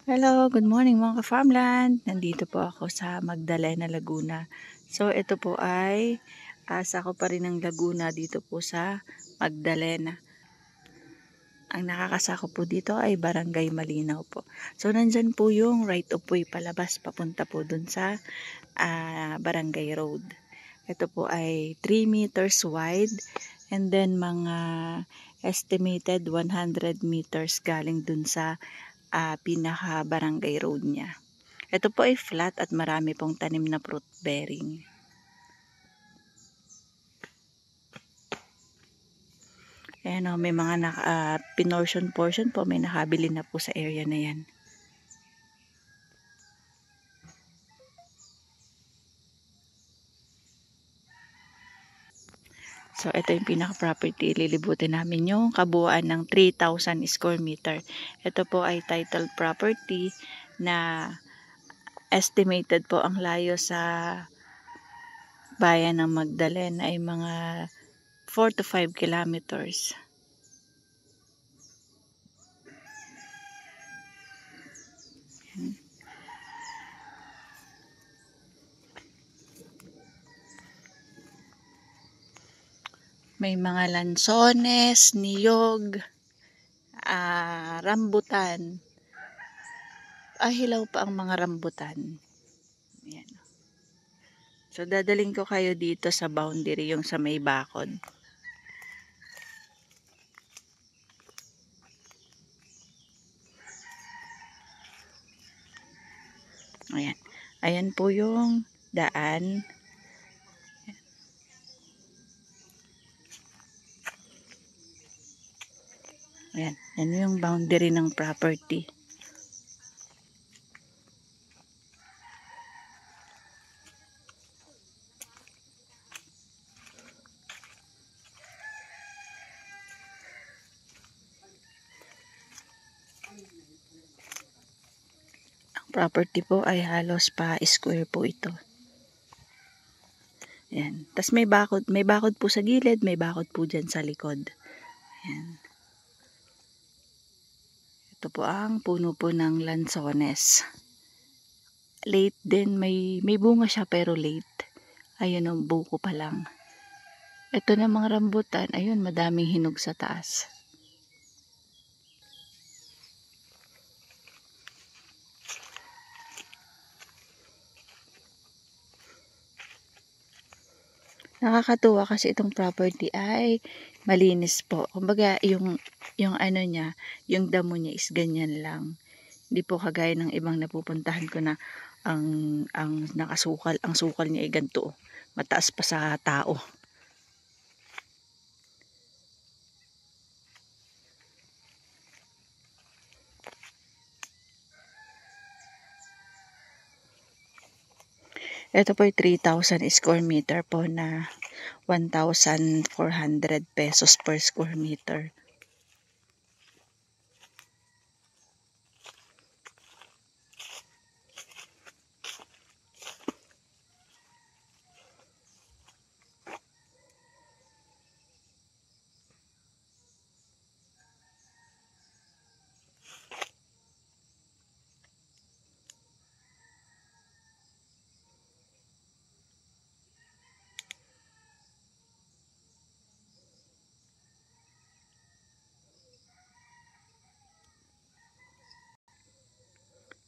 Hello, good morning mga ka-farmland. Nandito po ako sa Magdalena, Laguna. So ito po ay sako pa rin ng Laguna dito po sa Magdalena. Ang nakakasako po dito ay Barangay Malinaw po. So nandyan po yung right of way palabas papunta po dun sa Barangay Road. Ito po ay 3 meters wide and then mga estimated 100 meters galing dun sa pinaka barangay road niya. Ito po ay flat at marami pong tanim na fruit bearing. Ayan o, may mga portion po, may nakabili na po sa area na yan. So ito yung pinaka-property, lilibutin namin yung kabuuan ng 3,000 square meter. Ito po ay titled property na estimated po ang layo sa bayan ng Magdalena ay mga 4 to 5 kilometers. May mga lansones, niyog, rambutan. Hilaw pa ang mga rambutan. Ayan. So, dadaling ko kayo dito sa boundary, yung sa may bakod. Ayan. Ayan po yung daan. Ayan. Yan yung boundary ng property. Ang property po ay halos pa square po ito. Ayan. Tapos may bakod po sa gilid, may bakod po dyan sa likod. Ayan. Ito po ang puno po ng lansones. Late din, may bunga siya pero late. Ayun ang buko pa lang. Ito na mga rambutan, ayun madaming hinog sa taas. Nakakatuwa kasi itong property ay malinis po. Kumbaga yung ano niya, yung damo niya is ganyan lang. Hindi po kagaya ng ibang napupuntahan ko na ang nakasukal, ang sukal niya ay ganito. Mataas pa sa tao. Ito po ay 3,000 square meter po na 1,400 pesos per square meter.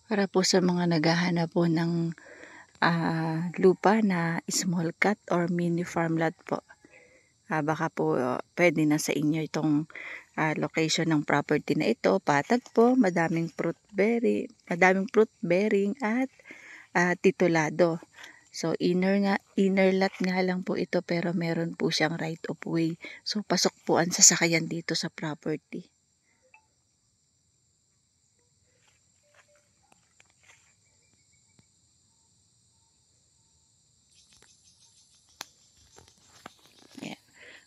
Para po sa mga naghahanap po ng lupa na small cut or mini farmland po. Baka po pwede na sa inyo itong location ng property na ito. Patag po, madaming fruit bearing at titulado. So inner lot nga lang po ito pero meron po siyang right of way. So pasok po ang sasakyan dito sa property.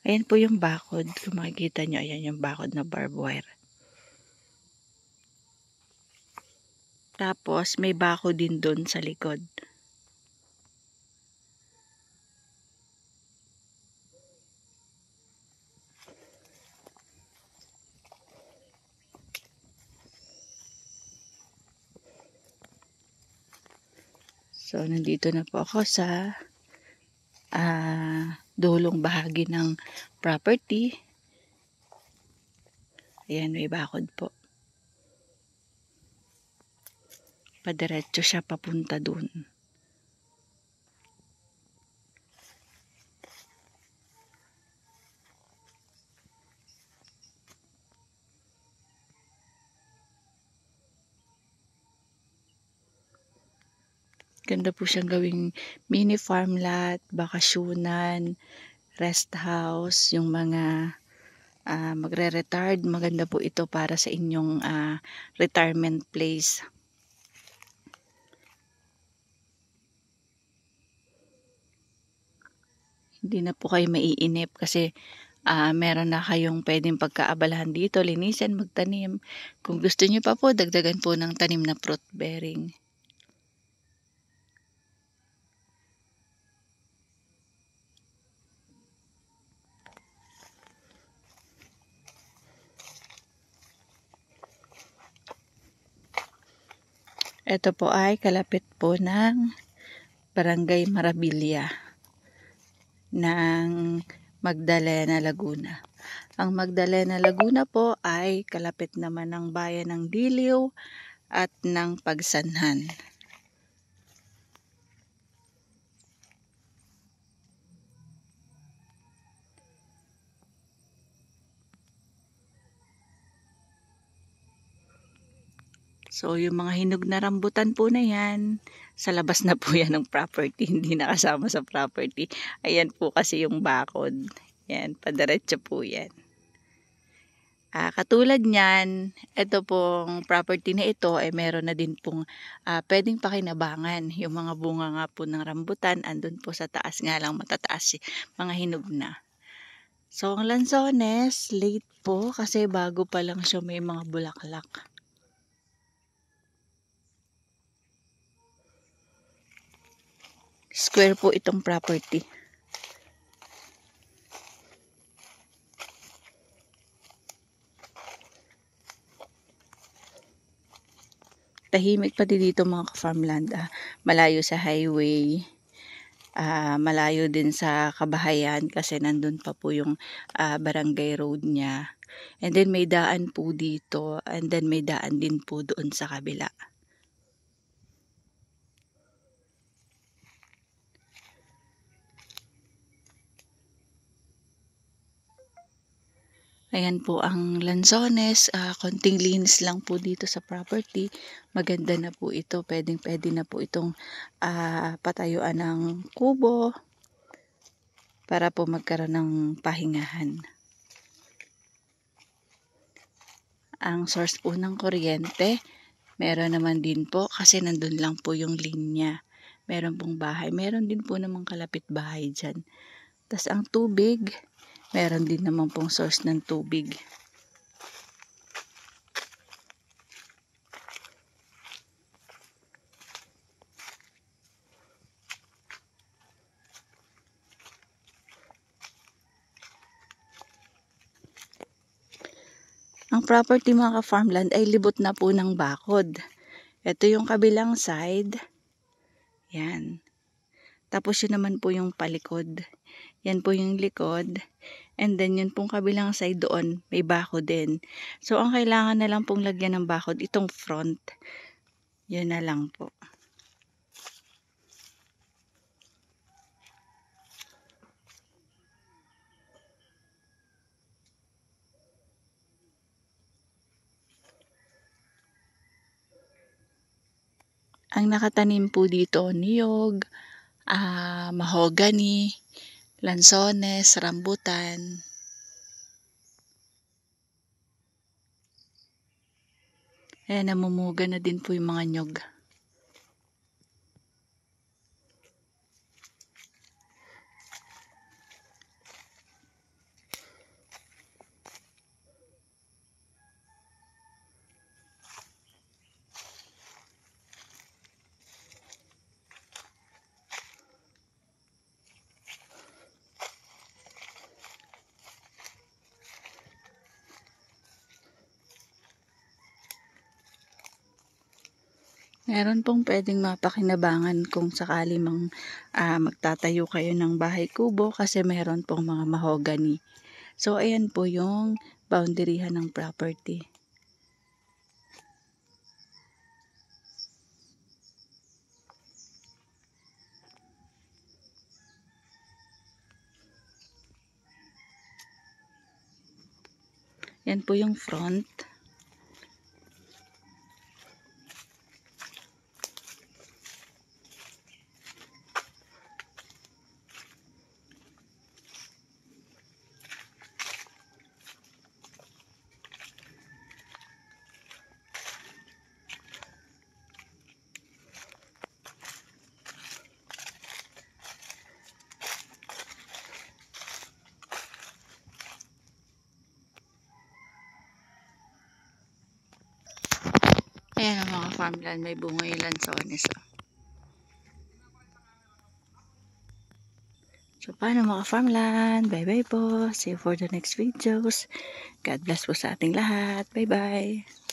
Ayan po yung bakod. Kung makikita nyo, ayan yung bakod na barbed wire. Tapos, may bakod din doon sa likod. So, nandito na po ako sa dulong bahagi ng property. Ayan, may bakod po. Padiretso siya papunta dun. Ganda po siyang gawing mini farmland, bakasyunan, rest house, yung mga magre-retired. Maganda po ito para sa inyong retirement place. Hindi na po kayo maiinip kasi meron na kayong pwedeng pagkaabalahan dito, linisin, magtanim. Kung gusto niyo pa po, dagdagan po ng tanim na fruit bearing. Ito po ay kalapit po ng Barangay Marabilia ng Magdalena, Laguna. Ang Magdalena, Laguna po ay kalapit naman ng bayan ng Diliw at ng Pagsanhan. So, yung mga hinog na rambutan po na yan, sa labas na po yan ng property, hindi nakasama sa property. Ayan po kasi yung bakod. Yan, padiretso po yan. Katulad niyan, ito pong property na ito ay meron na din pong pwedeng pakinabangan. Yung mga bunga nga po ng rambutan, andun po sa taas nga lang matataas, mga hinog na. So, ang lansones, late po kasi bago pa lang siya may mga bulaklak. Square po itong property. Tahimik pati dito mga ka-farmland. Malayo sa highway. Malayo din sa kabahayan kasi nandun pa po yung barangay road niya. And then may daan po dito. And then may daan din po doon sa kabila. Ayan po ang lansones, konting linis lang po dito sa property. Maganda na po ito, pwede na po itong patayuan ng kubo para po magkaroon ng pahingahan. Ang source po ng kuryente, meron naman din po kasi nandun lang po yung linya. Meron pong bahay, meron din po namang kalapit bahay dyan. Tas ang tubig, meron din naman pong source ng tubig. Ang property mga ka-farmland ay libot na po ng bakod. Ito yung kabilang side. Yan. Tapos yun naman po yung palikod. Yan po yung likod. And then yun pong kabilang side doon, may bakod din. So ang kailangan na lang pong lagyan ng bakod, itong front. Yun na lang po. Ang nakatanim po dito, niyog, mahogany, lansones, rambutan. Ayan, namumuga na din po yung mga nyog. Meron pong pwedeng mapakinabangan kung sakali magtatayo kayo ng bahay kubo kasi meron pong mga mahogany. So, ayan po yung boundaryhan ng property. Yan po yung front. Ayan ang mga farmland, may bunga yung lansones. So, paano mga farmland? Bye-bye po. See you for the next videos. God bless po sa ating lahat. Bye-bye.